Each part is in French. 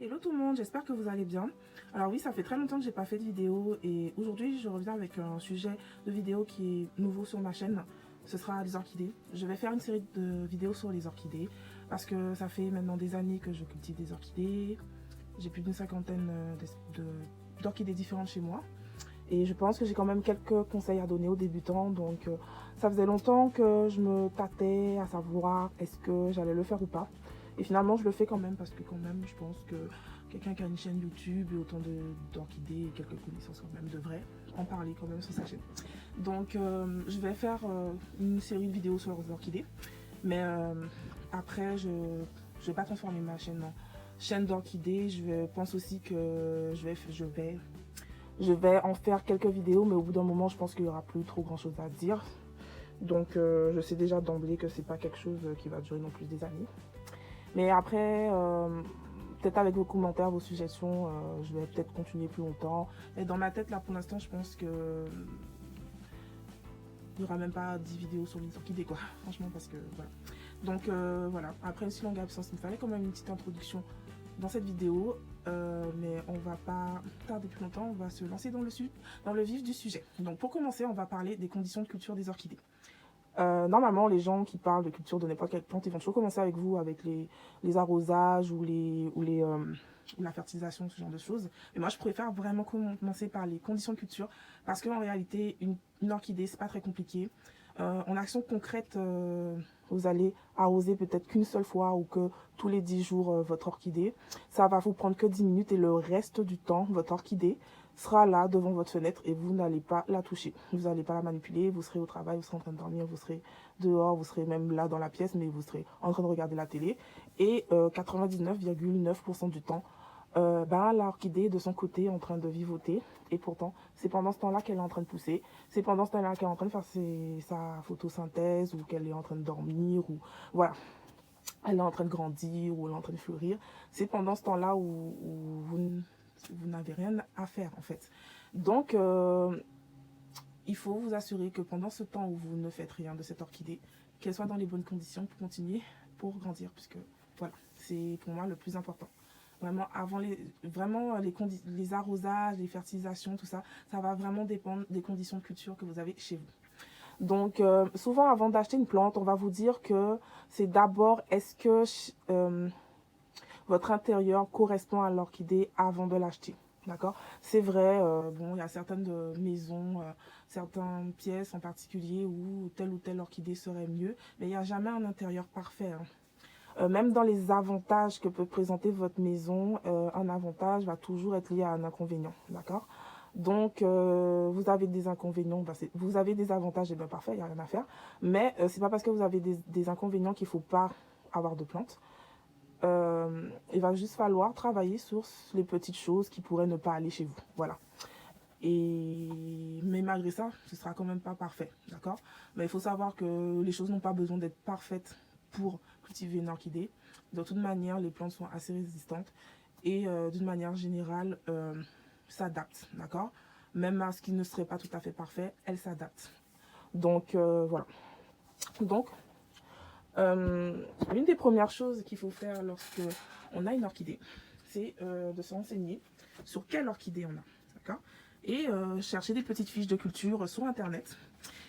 Hello tout le monde, j'espère que vous allez bien. Alors oui, ça fait très longtemps que j'ai pas fait de vidéo et aujourd'hui je reviens avec un sujet de vidéo qui est nouveau sur ma chaîne. Ce sera les orchidées. Je vais faire une série de vidéos sur les orchidées parce que ça fait maintenant des années que je cultive des orchidées. J'ai plus d'une cinquantaine d'orchidées différentes chez moi. Et je pense que j'ai quand même quelques conseils à donner aux débutants. Donc ça faisait longtemps que je me tâtais à savoir est-ce que j'allais le faire ou pas. Et finalement je le fais quand même parce que quand même je pense que quelqu'un qui a une chaîne YouTube et autant d'orchidées et quelques connaissances quand même devrait en parler quand même sur sa chaîne. Donc je vais faire une série de vidéos sur les orchidées. Mais après je vais pas transformer ma chaîne en chaîne d'orchidées. Je pense aussi que je vais en faire quelques vidéos, mais au bout d'un moment, je pense qu'il n'y aura plus trop grand chose à dire. Donc, je sais déjà d'emblée que c'est pas quelque chose qui va durer non plus des années. Mais après, peut-être avec vos commentaires, vos suggestions, je vais peut-être continuer plus longtemps. Et dans ma tête, là, pour l'instant, je pense que il n'y aura même pas 10 vidéos sur les orchidées, quoi. Franchement, parce que voilà. Donc, voilà. Après une si longue absence, il me fallait quand même une petite introduction dans cette vidéo. Mais on va pas tarder plus longtemps, on va se lancer dans le vif du sujet. Donc pour commencer, on va parler des conditions de culture des orchidées. Normalement, les gens qui parlent de culture de n'importe quelle plante, ils vont toujours commencer avec vous, avec les arrosages ou la fertilisation, ce genre de choses. Mais moi, je préfère vraiment commencer par les conditions de culture parce qu'en réalité, une orchidée, c'est pas très compliqué. En action concrète, vous allez arroser peut-être qu'une seule fois ou que tous les 10 jours votre orchidée. Ça va vous prendre que 10 minutes et le reste du temps, votre orchidée sera là devant votre fenêtre et vous n'allez pas la toucher. Vous n'allez pas la manipuler, vous serez au travail, vous serez en train de dormir, vous serez dehors, vous serez même là dans la pièce, mais vous serez en train de regarder la télé. Et 99,9% du temps, l'orchidée est de son côté en train de vivoter. Et pourtant, c'est pendant ce temps-là qu'elle est en train de pousser. C'est pendant ce temps-là qu'elle est en train de faire sa photosynthèse ou qu'elle est en train de dormir ou voilà. Elle est en train de grandir ou elle est en train de fleurir. C'est pendant ce temps-là où vous n'avez rien à faire en fait. Donc, il faut vous assurer que pendant ce temps où vous ne faites rien de cette orchidée, qu'elle soit dans les bonnes conditions pour continuer, pour grandir, puisque voilà, c'est pour moi le plus important. Vraiment, les arrosages, les fertilisations, tout ça, ça va vraiment dépendre des conditions de culture que vous avez chez vous. Donc, souvent, avant d'acheter une plante, on va vous dire que c'est d'abord, est-ce que votre intérieur correspond à l'orchidée avant de l'acheter. D'accord? C'est vrai, bon, il y a certaines maisons, certaines pièces en particulier où telle ou telle orchidée serait mieux, mais il n'y a jamais un intérieur parfait. Même dans les avantages que peut présenter votre maison, un avantage va toujours être lié à un inconvénient. D'accord? Donc, vous avez des inconvénients, vous avez des avantages, et bien parfait, il n'y a rien à faire. Mais c'est pas parce que vous avez des inconvénients qu'il ne faut pas avoir de plantes. Il va juste falloir travailler sur les petites choses qui pourraient ne pas aller chez vous. Voilà. Mais malgré ça, ce sera quand même pas parfait. D'accord? Mais il faut savoir que les choses n'ont pas besoin d'être parfaites pour cultiver une orchidée. De toute manière, les plantes sont assez résistantes et d'une manière générale, s'adaptent. D'accord? Même à ce qui ne serait pas tout à fait parfait, elles s'adaptent. Donc, voilà. Donc, l'une des premières choses qu'il faut faire lorsque on a une orchidée, c'est de se renseigner sur quelle orchidée on a, d'accord? Et chercher des petites fiches de culture sur internet.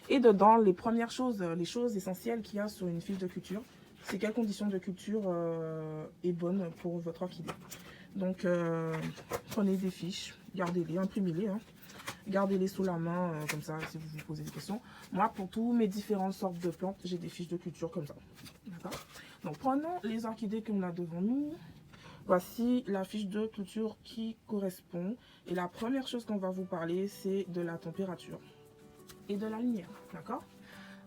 Et dedans, les premières choses, les choses essentielles qu'il y a sur une fiche de culture, c'est quelles conditions de culture est bonne pour votre orchidée. Donc, prenez des fiches, gardez-les, imprimez-les, hein. Gardez-les sous la main, comme ça, si vous vous posez des questions. Moi, pour tous mes différentes sortes de plantes, j'ai des fiches de culture comme ça. D'accord? Donc, prenons les orchidées qu'on a devant nous. Voici la fiche de culture qui correspond. Et la première chose qu'on va vous parler, c'est de la température et de la lumière. D'accord?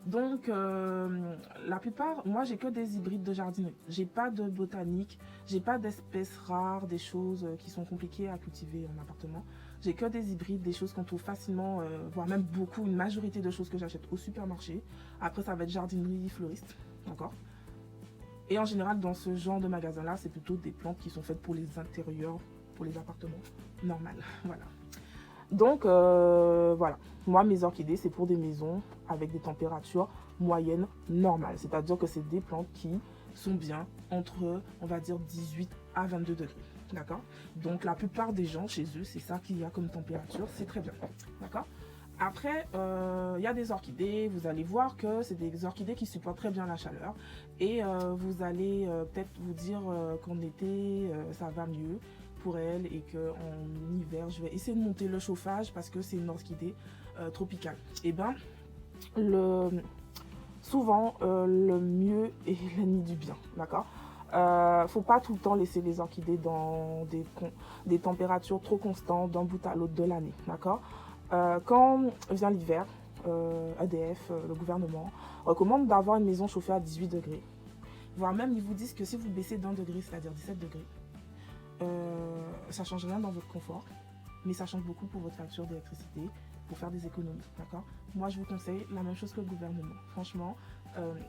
Donc, la plupart, moi, j'ai que des hybrides de jardinerie. J'ai pas de botanique, j'ai pas d'espèces rares, des choses qui sont compliquées à cultiver en appartement. J'ai que des hybrides, des choses qu'on trouve facilement, voire même beaucoup, une majorité de choses que j'achète au supermarché. Après, ça va être jardinerie, fleuriste, d'accord? Et en général, dans ce genre de magasin-là, c'est plutôt des plantes qui sont faites pour les intérieurs, pour les appartements, normal, voilà. Donc, voilà. Moi, mes orchidées, c'est pour des maisons avec des températures moyennes normales. C'est-à-dire que c'est des plantes qui sont bien entre, on va dire, 18 à 22 degrés. D'accord? Donc la plupart des gens chez eux, c'est ça qu'il y a comme température, c'est très bien. D'accord? Après, il y a des orchidées, vous allez voir que c'est des orchidées qui supportent très bien la chaleur. Et vous allez peut-être vous dire qu'en été, ça va mieux pour elle et qu'en hiver, je vais essayer de monter le chauffage parce que c'est une orchidée tropicale. Et bien, souvent, le mieux est l'ennemi du bien, d'accord? Faut pas tout le temps laisser les orchidées dans des températures trop constantes d'un bout à l'autre de l'année, d'accord? Quand vient l'hiver, EDF, le gouvernement, recommande d'avoir une maison chauffée à 18 degrés. Voire même, ils vous disent que si vous baissez d'1 degré, c'est-à-dire 17 degrés, ça ne change rien dans votre confort, mais ça change beaucoup pour votre facture d'électricité, pour faire des économies, d'accord? Moi, je vous conseille la même chose que le gouvernement. Franchement,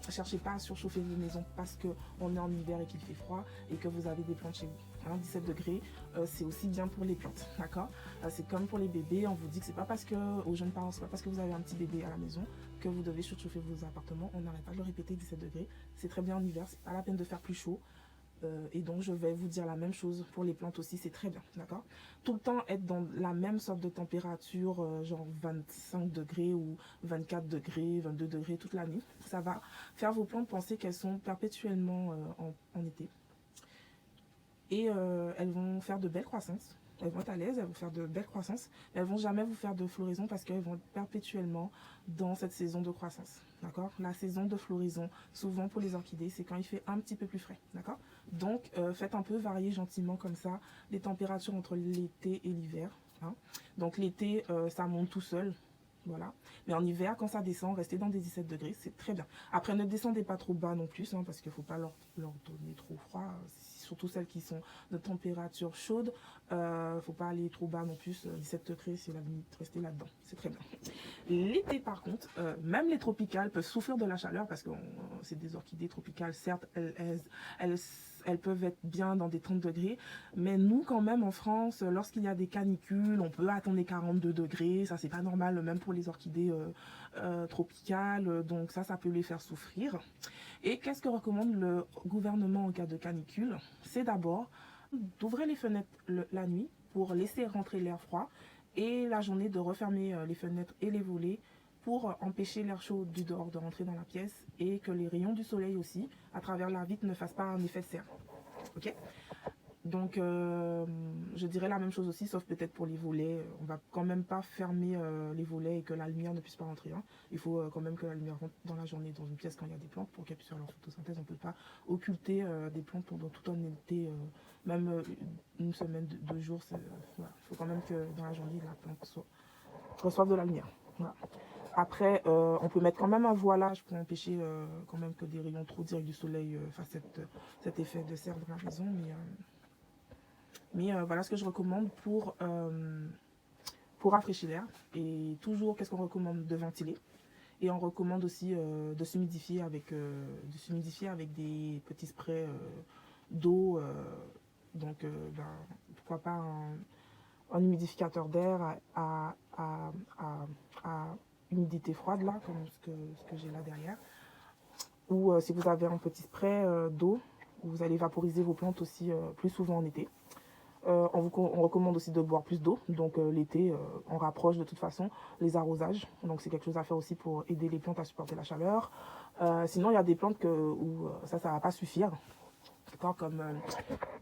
cherchez pas à surchauffer vos maisons parce qu'on est en hiver et qu'il fait froid et que vous avez des plantes chez vous. Hein, 17 degrés, c'est aussi bien pour les plantes, d'accord? C'est comme pour les bébés, on vous dit que c'est pas parce que, aux jeunes parents, c'est pas parce que vous avez un petit bébé à la maison que vous devez surchauffer vos appartements. On n'arrête pas de le répéter, 17 degrés. C'est très bien en hiver, c'est pas la peine de faire plus chaud. Et donc je vais vous dire la même chose pour les plantes aussi, c'est très bien, d'accord? Tout le temps être dans la même sorte de température, genre 25 degrés ou 24 degrés, 22 degrés toute l'année. Ça va faire vos plantes penser qu'elles sont perpétuellement en été. Et elles vont faire de belles croissances. Elles vont être à l'aise, elles vont faire de belles croissances. Mais elles vont jamais vous faire de floraison parce qu'elles vont être perpétuellement dans cette saison de croissance. D'accord? La saison de floraison, souvent pour les orchidées, c'est quand il fait un petit peu plus frais. D'accord? Donc, faites un peu varier gentiment comme ça les températures entre l'été et l'hiver. Hein. Donc, l'été, ça monte tout seul. Voilà. Mais en hiver, quand ça descend, restez dans des 17 degrés, c'est très bien. Après, ne descendez pas trop bas non plus, hein, parce qu'il ne faut pas leur donner trop froid. Surtout celles qui sont de température chaude. Il ne faut pas aller trop bas non plus. 17 degrés, c'est la limite. Restez là-dedans. C'est très bien. L'été, par contre, même les tropicales peuvent souffrir de la chaleur parce que c'est des orchidées tropicales. Certes, elles peuvent être bien dans des 30 degrés. Mais nous, quand même, en France, lorsqu'il y a des canicules, on peut attendre les 42 degrés. Ça, c'est pas normal, même pour les orchidées tropicales. Donc ça peut les faire souffrir. Et qu'est-ce que recommande le gouvernement en cas de canicule? C'est d'abord d'ouvrir les fenêtres la nuit pour laisser rentrer l'air froid et la journée de refermer les fenêtres et les volets pour empêcher l'air chaud du dehors de rentrer dans la pièce et que les rayons du soleil aussi, à travers la vitre, ne fassent pas un effet de serre. Ok? Donc, je dirais la même chose aussi, sauf peut-être pour les volets. On va quand même pas fermer les volets et que la lumière ne puisse pas rentrer. Hein. Il faut quand même que la lumière rentre dans la journée, dans une pièce quand il y a des plantes pour qu'elles puissent faire leur photosynthèse. On ne peut pas occulter des plantes pendant tout un été, même une semaine, 2 jours. Voilà. Il faut quand même que dans la journée, la plante reçoive de la lumière. Voilà. Après, on peut mettre quand même un voilage pour empêcher quand même que des rayons trop directs du soleil fassent cet effet de serre dans la maison. Mais voilà ce que je recommande pour rafraîchir l'air. Et toujours, qu'est-ce qu'on recommande? De ventiler. Et on recommande aussi de s'humidifier avec des petits sprays d'eau. Donc, pourquoi pas un humidificateur d'air à humidité froide, là, comme ce que j'ai là derrière. Ou si vous avez un petit spray d'eau, vous allez vaporiser vos plantes aussi plus souvent en été. On recommande aussi de boire plus d'eau. Donc l'été, on rapproche de toute façon les arrosages. Donc c'est quelque chose à faire aussi pour aider les plantes à supporter la chaleur. Sinon, il y a des plantes où ça ne va pas suffire. Comme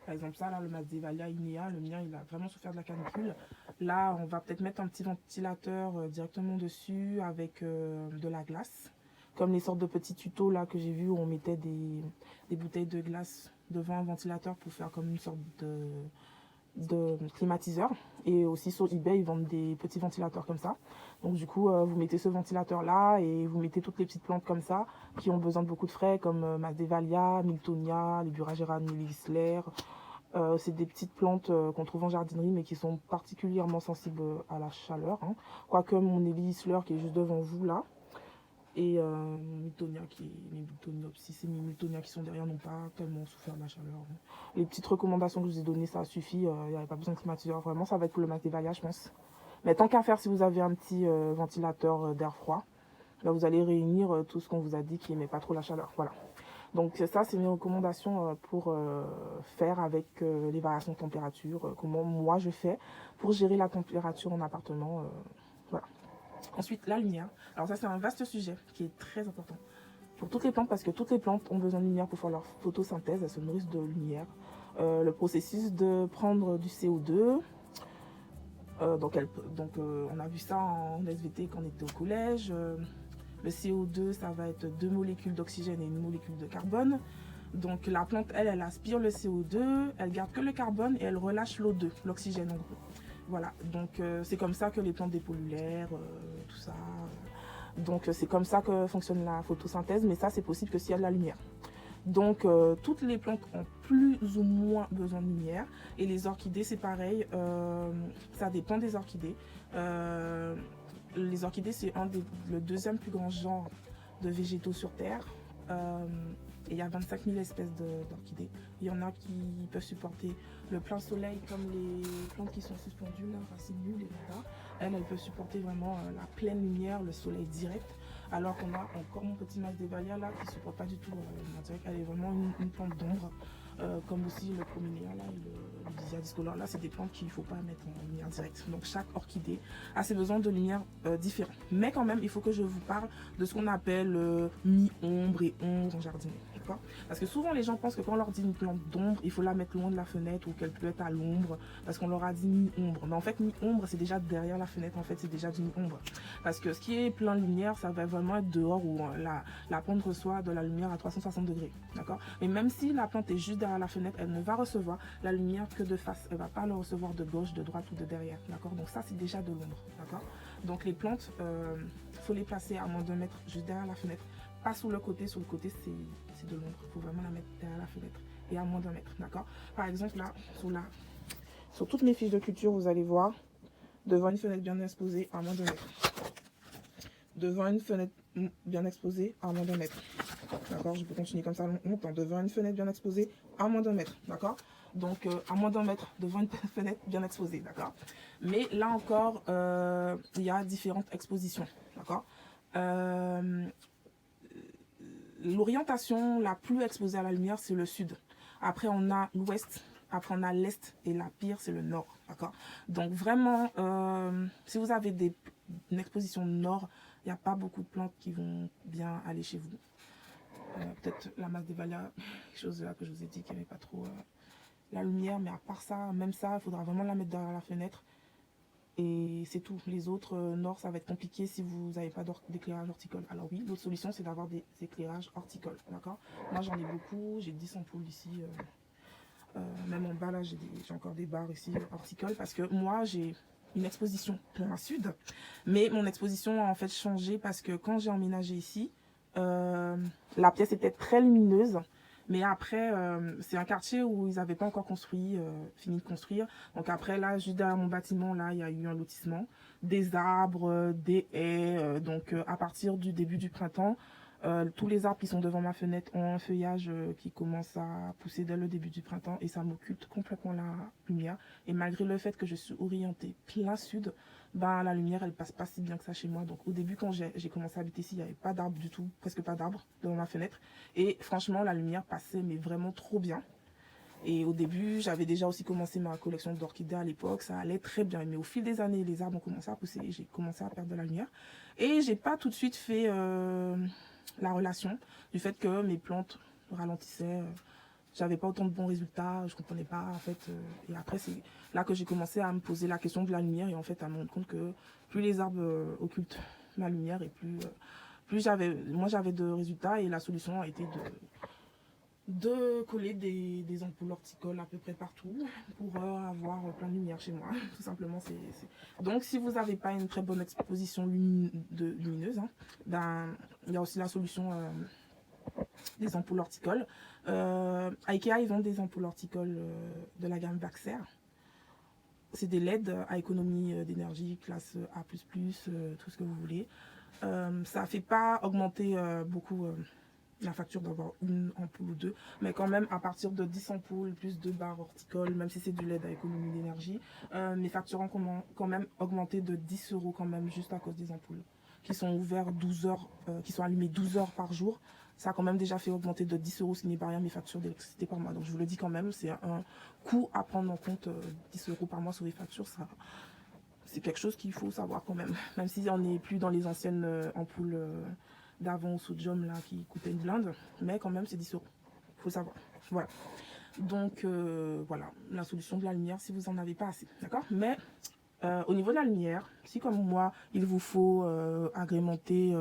par exemple ça, là, le Masdevallia Inea, le mien, il a vraiment souffert de la canicule. Là, on va peut-être mettre un petit ventilateur directement dessus avec de la glace. Comme les sortes de petits tutos là que j'ai vu où on mettait des bouteilles de glace devant un ventilateur pour faire comme une sorte de climatiseur. Et aussi sur eBay, ils vendent des petits ventilateurs comme ça. Donc du coup, vous mettez ce ventilateur-là et vous mettez toutes les petites plantes comme ça qui ont besoin de beaucoup de frais, comme Masdevallia, Miltonia, les Buragera Millisler. C'est des petites plantes qu'on trouve en jardinerie, mais qui sont particulièrement sensibles à la chaleur. Hein. Quoique mon Millisler qui est juste devant vous là, et Miltonia mes Miltoniopsis et mes Miltonia qui sont derrière n'ont pas tellement souffert de la chaleur. Les petites recommandations que je vous ai données, ça suffit. Il n'y avait pas besoin de climatiseur. Vraiment, ça va être pour le Masdevallia, je pense. Mais tant qu'à faire, si vous avez un petit ventilateur d'air froid, là, vous allez réunir tout ce qu'on vous a dit qui n'aimait pas trop la chaleur. Voilà. Donc ça, c'est mes recommandations pour faire avec les variations de température, comment moi je fais pour gérer la température en appartement. Voilà. Ensuite, la lumière. Alors ça, c'est un vaste sujet qui est très important pour toutes les plantes parce que toutes les plantes ont besoin de lumière pour faire leur photosynthèse, elles se nourrissent de lumière. Le processus de prendre du CO2, on a vu ça en SVT quand on était au collège. Le CO2, ça va être 2 molécules d'oxygène et une molécule de carbone. Donc la plante, elle aspire le CO2, elle garde que le carbone et elle relâche l'O2, l'oxygène en gros. Voilà, donc c'est comme ça que les plantes dépollulaires, tout ça. Donc c'est comme ça que fonctionne la photosynthèse, mais ça c'est possible que s'il y a de la lumière. Donc toutes les plantes ont plus ou moins besoin de lumière. Et les orchidées c'est pareil, ça dépend des orchidées. Les orchidées c'est le deuxième plus grand genre de végétaux sur Terre. Et il y a 25 000 espèces d'orchidées. Il y en a qui peuvent supporter le plein soleil comme les plantes qui sont suspendues, là, racines nulles et là. Elles peuvent supporter vraiment la pleine lumière, le soleil direct. Alors qu'on a encore mon petit Masdevallia là qui ne supporte pas du tout la lumière directe. Elle est vraiment une plante d'ombre. Comme aussi le Proménéa là, et le Lysia discolore là, c'est des plantes qu'il ne faut pas mettre en lumière directe. Donc chaque orchidée a ses besoins de lumière différents. Mais quand même, il faut que je vous parle de ce qu'on appelle mi-ombre et ombre en jardinerie. Parce que souvent les gens pensent que quand on leur dit une plante d'ombre, il faut la mettre loin de la fenêtre ou qu'elle peut être à l'ombre parce qu'on leur a dit mi-ombre. Mais en fait, mi-ombre, c'est déjà derrière la fenêtre, en fait, c'est déjà du mi-ombre. Parce que ce qui est plein lumière, ça va vraiment être dehors où la plante reçoit de la lumière à 360 degrés. D'accord. Mais même si la plante est juste derrière la fenêtre, elle ne va recevoir la lumière que de face. Elle ne va pas le recevoir de gauche, de droite ou de derrière. D'accord. Donc ça, c'est déjà de l'ombre. D'accord. Donc les plantes, il faut les placer à moins d'un mètre juste derrière la fenêtre. Pas sur le côté c'est de l'ombre. Il faut vraiment la mettre derrière la fenêtre et à moins d'un mètre. D'accord. Par exemple, là, sur toutes mes fiches de culture, vous allez voir, devant une fenêtre bien exposée à moins d'un mètre. Devant une fenêtre bien exposée à moins d'un mètre. D'accord. Je peux continuer comme ça longtemps. Devant une fenêtre bien exposée à moins d'un mètre. D'accord. Donc, à moins d'un mètre devant une fenêtre bien exposée. D'accord. Mais là encore, il y a différentes expositions. D'accord. L'orientation la plus exposée à la lumière, c'est le sud. Après, on a l'ouest. Après, on a l'est. Et la pire, c'est le nord. D'accord. Donc, vraiment, si vous avez une exposition nord, il n'y a pas beaucoup de plantes qui vont bien aller chez vous. Peut-être la Masdevallia, quelque chose là que je vous ai dit qui n'aimait pas trop la lumière. Mais à part ça, même ça, il faudra vraiment la mettre derrière la fenêtre. Et c'est tout. Les autres nord, ça va être compliqué si vous n'avez pas d'éclairage horticole. Alors oui, l'autre solution, c'est d'avoir des éclairages horticoles. D'accord. Moi, j'en ai beaucoup. J'ai 10 ampoules ici. Même en bas, là, j'ai encore des barres ici horticoles. Parce que moi, j'ai une exposition plein sud. Mais mon exposition a en fait changé parce que quand j'ai emménagé ici, la pièce était très lumineuse. Mais après, c'est un quartier où ils n'avaient pas encore construit, fini de construire. Donc après, là, juste derrière mon bâtiment, là, il y a eu un lotissement, des arbres, des haies. Donc à partir du début du printemps, tous les arbres qui sont devant ma fenêtre ont un feuillage qui commence à pousser dès le début du printemps et ça m'occulte complètement la lumière. Et malgré le fait que je suis orientée plein sud, ben, la lumière, elle passe pas si bien que ça chez moi. Donc au début, quand j'ai commencé à habiter ici, il n'y avait pas d'arbres du tout, presque pas d'arbres devant ma fenêtre. Et franchement, la lumière passait, mais vraiment trop bien. Et au début, j'avais déjà aussi commencé ma collection d'orchidées à l'époque, ça allait très bien. Mais au fil des années, les arbres ont commencé à pousser, j'ai commencé à perdre de la lumière. Et j'ai pas tout de suite fait la relation du fait que mes plantes ralentissaient. J'avais pas autant de bons résultats, je comprenais pas en fait. Et après, c'est là que j'ai commencé à me poser la question de la lumière et en fait à me rendre compte que plus les arbres occultent ma lumière et plus j'avais de résultats et la solution a été de coller des ampoules horticoles à peu près partout pour avoir plein de lumière chez moi. Tout simplement, Donc, si vous n'avez pas une très bonne exposition lumineuse, hein, ben, il y a aussi la solution des ampoules horticoles. Ikea, ils vendent des ampoules horticoles de la gamme Baxer. C'est des LED à économie d'énergie, classe A++, tout ce que vous voulez. Ça ne fait pas augmenter beaucoup la facture d'avoir une ampoule ou deux, mais quand même à partir de 10 ampoules plus 2 barres horticoles, même si c'est du LED à économie d'énergie, mes factures ont quand même augmenté de 10 € quand même juste à cause des ampoules qui sont ouvertes 12 heures, qui sont allumées 12 heures par jour ça a quand même déjà fait augmenter de 10 € signés par rien mes factures d'électricité par mois. Donc je vous le dis quand même, c'est un coût à prendre en compte, 10 € par mois sur les factures, ça, c'est quelque chose qu'il faut savoir quand même. Même si on n'est plus dans les anciennes ampoules d'avant au sodium là, qui coûtaient une blinde, mais quand même c'est 10 €. Il faut savoir. Voilà. Donc voilà, la solution de la lumière si vous n'en avez pas assez. D'accord? Mais au niveau de la lumière, si comme moi, il vous faut agrémenter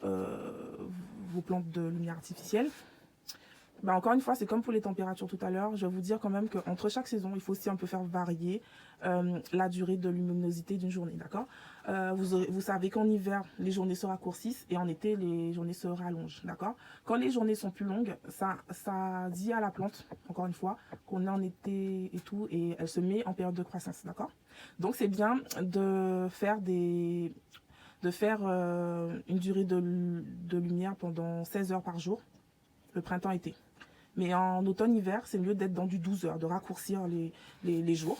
vos plantes de lumière artificielle, bah encore une fois, c'est comme pour les températures tout à l'heure, je vais vous dire quand même qu'entre chaque saison, il faut aussi un peu faire varier la durée de luminosité d'une journée, d'accord? Vous savez qu'en hiver, les journées se raccourcissent et en été, les journées se rallongent, d'accord? Quand les journées sont plus longues, ça dit à la plante, encore une fois, qu'on est en été et tout, et elle se met en période de croissance, d'accord? Donc c'est bien de faire une durée de lumière pendant 16 heures par jour, le printemps-été. Mais en automne-hiver, c'est mieux d'être dans du 12 heures, de raccourcir les jours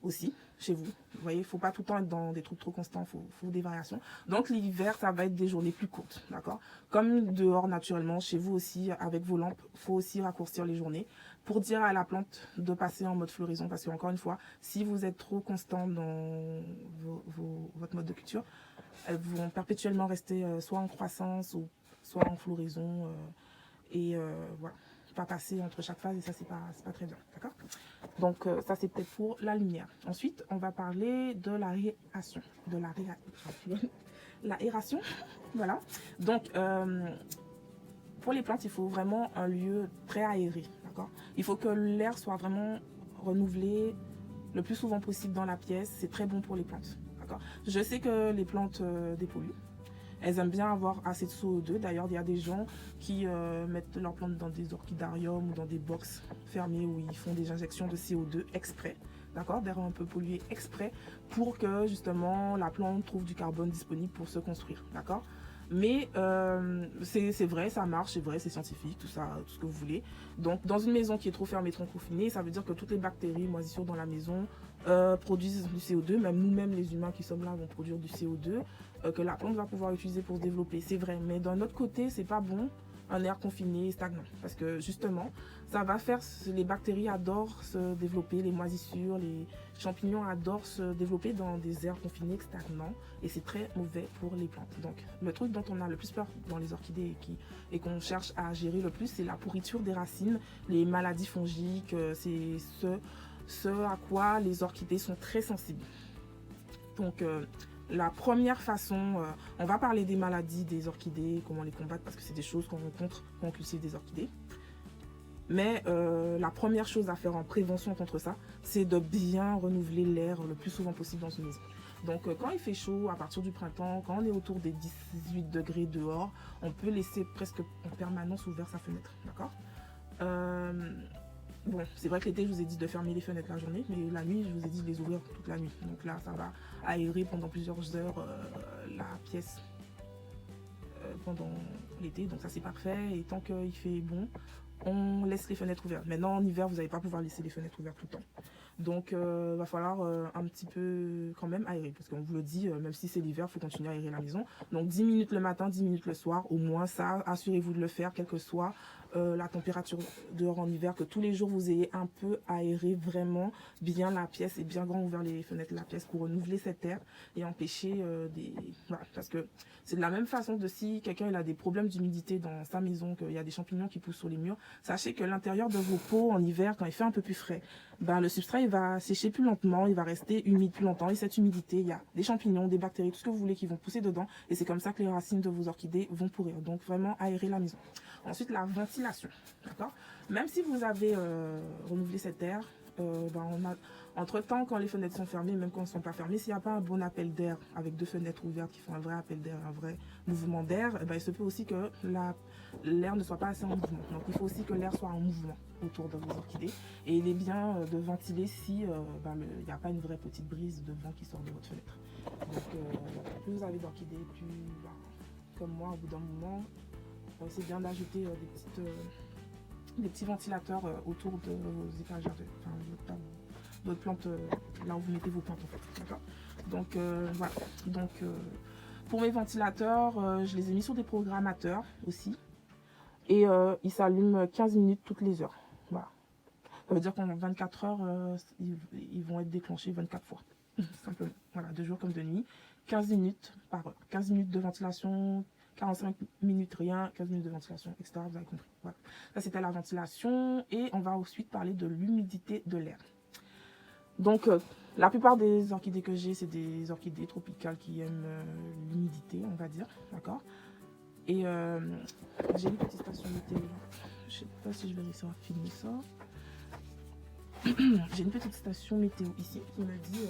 aussi, chez vous. Vous voyez, il ne faut pas tout le temps être dans des trucs trop constants, il faut des variations. Donc l'hiver, ça va être des journées plus courtes, d'accord? Comme dehors, naturellement, chez vous aussi, avec vos lampes, il faut aussi raccourcir les journées pour dire à la plante de passer en mode floraison. Parce qu'encore une fois, si vous êtes trop constant dans votre mode de culture, elles vont perpétuellement rester soit en croissance ou soit en floraison. Voilà, pas passer entre chaque phase et ça c'est pas très bien, d'accord? Donc ça c'est peut-être pour la lumière. Ensuite on va parler de l'aération, l'aération, voilà. Donc pour les plantes il faut vraiment un lieu très aéré, d'accord? Il faut que l'air soit vraiment renouvelé le plus souvent possible dans la pièce, c'est très bon pour les plantes, d'accord? Je sais que les plantes dépolluent. Elles aiment bien avoir assez de CO2. D'ailleurs, il y a des gens qui mettent leurs plantes dans des orchidariums ou dans des box fermées où ils font des injections de CO2 exprès, d'accord, d'air un peu pollué exprès pour que justement la plante trouve du carbone disponible pour se construire, d'accord. Mais c'est vrai, ça marche, c'est vrai, c'est scientifique, tout ça, tout ce que vous voulez. Donc, dans une maison qui est trop fermée, trop confinée, ça veut dire que toutes les bactéries, moisissures dans la maison produisent du CO2. Même nous-mêmes, les humains qui sommes là, vont produire du CO2 que la plante va pouvoir utiliser pour se développer. C'est vrai, mais d'un autre côté, c'est pas bon un air confiné, stagnant. Parce que justement, ça va faire, les bactéries adorent se développer, les moisissures, les champignons adorent se développer dans des airs confinés, stagnants, et c'est très mauvais pour les plantes. Donc, le truc dont on a le plus peur dans les orchidées et qu'on cherche à gérer le plus, c'est la pourriture des racines, les maladies fongiques, c'est ce à quoi les orchidées sont très sensibles. Donc, la première façon, on va parler des maladies des orchidées, comment les combattre, parce que c'est des choses qu'on rencontre quand on cultive des orchidées. Mais la première chose à faire en prévention contre ça, c'est de bien renouveler l'air le plus souvent possible dans une maison. Donc quand il fait chaud, à partir du printemps, quand on est autour des 18 degrés dehors, on peut laisser presque en permanence ouvert sa fenêtre, d'accord? Bon, c'est vrai que l'été, je vous ai dit de fermer les fenêtres la journée, mais la nuit, je vous ai dit de les ouvrir toute la nuit. Donc là, ça va aérer pendant plusieurs heures la pièce pendant l'été. Donc ça, c'est parfait. Et tant qu'il fait bon, on laisse les fenêtres ouvertes. Maintenant, en hiver, vous n'allez pas pouvoir laisser les fenêtres ouvertes tout le temps. Donc, va falloir un petit peu quand même aérer. Parce qu'on vous le dit, même si c'est l'hiver, il faut continuer à aérer la maison. Donc, 10 minutes le matin, 10 minutes le soir. Au moins ça, assurez-vous de le faire, quelle que soit la température dehors en hiver. Que tous les jours, vous ayez un peu aéré vraiment bien la pièce et bien grand ouvert les fenêtres de la pièce pour renouveler cet air et empêcher des... Voilà, parce que c'est de la même façon de si quelqu'un il a des problèmes d'humidité dans sa maison, qu'il y a des champignons qui poussent sur les murs. Sachez que l'intérieur de vos pots en hiver, quand il fait un peu plus frais, ben, le substrat il va sécher plus lentement, il va rester humide plus longtemps. Et cette humidité, il y a des champignons, des bactéries, tout ce que vous voulez qui vont pousser dedans. Et c'est comme ça que les racines de vos orchidées vont pourrir. Donc vraiment aérer la maison. Ensuite, la ventilation. D'accord? Même si vous avez renouvelé cet air, entre-temps, quand les fenêtres sont fermées, même quand elles ne sont pas fermées, s'il n'y a pas un bon appel d'air avec deux fenêtres ouvertes qui font un vrai appel d'air, un vrai mouvement d'air, il se peut aussi que l'air ne soit pas assez en mouvement. Donc il faut aussi que l'air soit en mouvement autour de vos orchidées. Et il est bien de ventiler si il n'y a pas une vraie petite brise de vent qui sort de votre fenêtre. Donc plus vous avez d'orchidées, plus comme moi, au bout d'un moment, c'est bien d'ajouter des petits ventilateurs autour de vos étagères, votre plante, là où vous mettez vos plantes en fait. D'accord? Donc voilà. Donc Pour mes ventilateurs, je les ai mis sur des programmateurs aussi. Et ils s'allument 15 minutes toutes les heures. Voilà. Ça veut dire qu'en 24 heures, ils vont être déclenchés 24 fois. Simplement. Voilà, de jour comme de nuit. 15 minutes par heure. 15 minutes de ventilation, 45 minutes rien, 15 minutes de ventilation, etc. Vous avez compris. Voilà. Ça, c'était la ventilation. Et on va ensuite parler de l'humidité de l'air. Donc, la plupart des orchidées que j'ai, c'est des orchidées tropicales qui aiment l'humidité, on va dire. D'accord. Et j'ai une petite station météo. Je sais pas si je vais réussir à filmer ça. J'ai une petite station météo ici qui me dit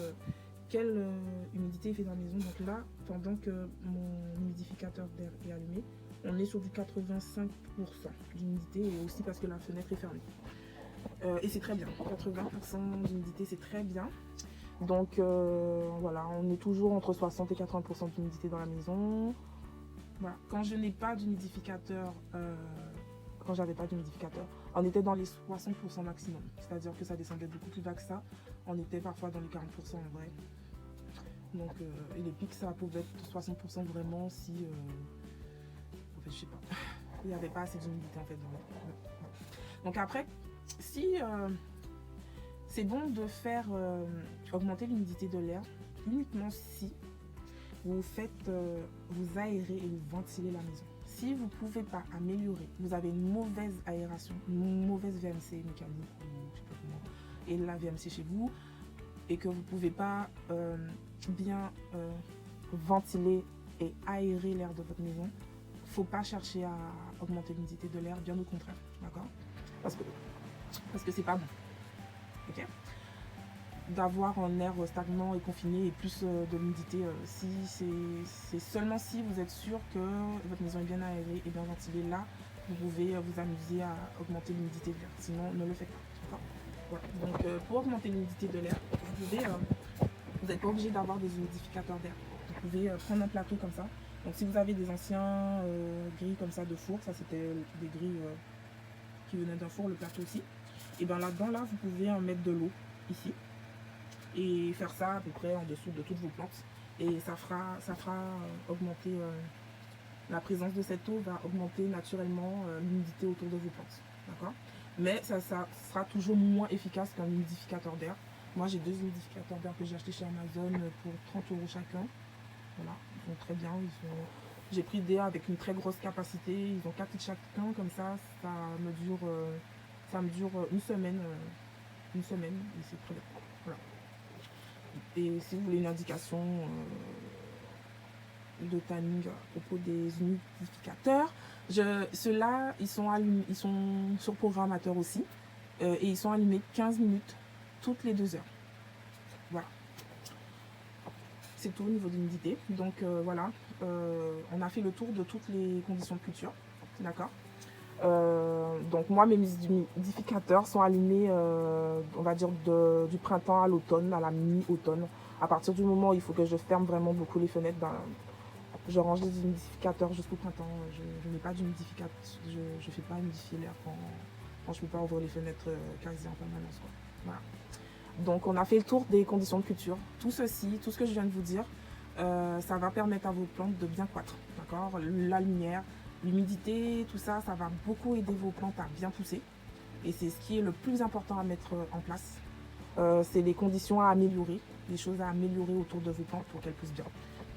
quelle humidité il fait dans la maison. Donc là, pendant que mon humidificateur d'air est allumé, on est sur du 85% d'humidité et aussi parce que la fenêtre est fermée. Et c'est très bien. 80% d'humidité, c'est très bien. Donc voilà, on est toujours entre 60 et 80% d'humidité dans la maison. Voilà. Quand je n'ai pas d'humidificateur, quand j'avais pas d'humidificateur, on était dans les 60% maximum. C'est-à-dire que ça descendait beaucoup plus bas que ça. On était parfois dans les 40% en vrai. Donc, et les pics, ça pouvait être 60% vraiment si, en fait, je sais pas, il n'y avait pas assez d'humidité en fait dans le... Donc après, si c'est bon de faire augmenter l'humidité de l'air uniquement si vous faites, vous aérez et vous ventilez la maison. Si vous ne pouvez pas améliorer, vous avez une mauvaise aération, une mauvaise VMC mécanique, ou je sais pas comment, et la VMC chez vous, et que vous ne pouvez pas bien ventiler et aérer l'air de votre maison, il ne faut pas chercher à augmenter l'humidité de l'air, bien au contraire, d'accord? Parce que c'est pas bon, ok? D'avoir un air stagnant et confiné et plus de l'humidité, si c'est seulement si vous êtes sûr que votre maison est bien aérée et bien ventilée, là vous pouvez vous amuser à augmenter l'humidité de l'air, sinon ne le faites pas. Voilà. Donc pour augmenter l'humidité de l'air, vous n'êtes pas obligé d'avoir des humidificateurs d'air. Vous pouvez prendre un plateau comme ça. Donc si vous avez des anciens grilles comme ça de four, ça c'était des grilles qui venaient d'un four, le plateau aussi, et bien là-dedans, là vous pouvez en mettre de l'eau ici et faire ça à peu près en dessous de toutes vos plantes et ça fera augmenter la présence de cette eau va augmenter naturellement l'humidité autour de vos plantes, d'accord? Mais ça sera toujours moins efficace qu'un humidificateur d'air. Moi j'ai 2 humidificateurs d'air que j'ai acheté chez Amazon pour 30 € chacun. Voilà, ils sont très bien, j'ai pris des avec une très grosse capacité, ils ont 4 litres chacun, comme ça me dure une semaine et c'est très bien. Voilà. Et si vous voulez une indication de timing à propos des humidificateurs, ceux-là, ils sont sur programmateur aussi. Et ils sont allumés 15 minutes toutes les 2 heures. Voilà. C'est tout au niveau de l'humidité. Donc voilà, on a fait le tour de toutes les conditions de culture. D'accord. Donc moi mes humidificateurs sont allumés on va dire du printemps à l'automne, à la mi-automne. À partir du moment où il faut que je ferme vraiment beaucoup les fenêtres, je range les humidificateurs jusqu'au printemps. Je n'ai pas d'humidificateur, je ne fais pas humidifier l'air quand je ne peux pas ouvrir les fenêtres quasi en permanence, quoi. Voilà. Donc on a fait le tour des conditions de culture. Tout ceci, tout ce que je viens de vous dire, ça va permettre à vos plantes de bien croître. D'accord. La lumière, l'humidité, tout ça, ça va beaucoup aider vos plantes à bien pousser. Et c'est ce qui est le plus important à mettre en place. C'est les conditions à améliorer, les choses à améliorer autour de vos plantes pour qu'elles poussent bien.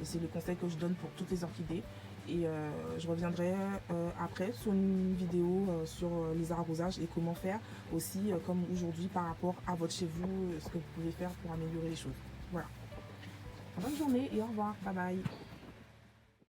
Et c'est le conseil que je donne pour toutes les orchidées. Et je reviendrai après sur une vidéo sur les arrosages et comment faire aussi, comme aujourd'hui, par rapport à votre chez vous, ce que vous pouvez faire pour améliorer les choses. Voilà. Bonne journée et au revoir. Bye bye.